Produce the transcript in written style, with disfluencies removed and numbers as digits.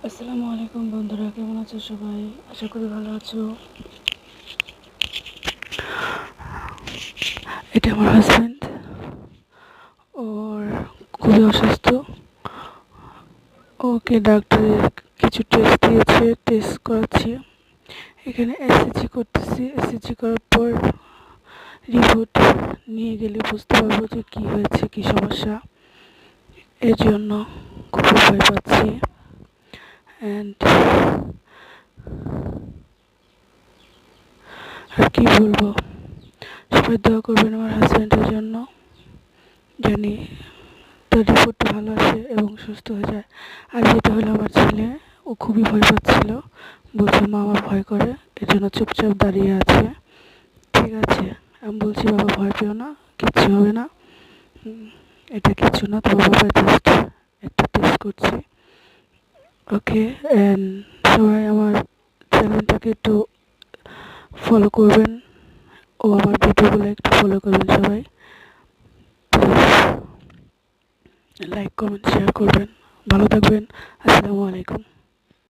আসসালামু আলাইকুম বন্ধুরা, কেমন আছো সবাই? আশা করি ভালো আছো। এটা আমার হাজব্যান্ড, ওর খুবই অসুস্থ। ওকে ডাক্তারে কিছু টেস্ট দিয়েছে, টেস্ট করাচ্ছি। এখানে এসিজি করতেছি। এসিজি করার পর রিপোর্ট নিয়ে গেলে বুঝতে পারবো যে কী হয়েছে, কী সমস্যা। এর জন্য খুবই ভয় পাচ্ছি। অ্যান্ড আর কি বলবো, সবাই দোয়া করবেন আমার হাজব্যান্ডের জন্য, জানি তার রিপোর্টটা ভালো আসে এবং সুস্থ হয়ে যায়। আর যেটা হলো, আমার ছেলে, ও খুবই ভয় পাচ্ছিল, বলছে মা আমার ভয় করে, এর জন্য চুপচাপ দাঁড়িয়ে আছে। ঠিক আছে, আমি বলছি বাবা ভয় পেও না, কিচ্ছু হবে না, এটা কিচ্ছু না, তোমার বাবা জাস্ট একটা টেস্ট করছি। ওকে, অ্যান্ড সবাই আমার চ্যানেলটাকে একটু ফলো করবেন, ও আমার ভিডিওগুলো একটু ফলো করবেন সবাই, প্লিজ লাইক কমেন্ট শেয়ার করবেন। ভালো থাকবেন। আসসালামু আলাইকুম।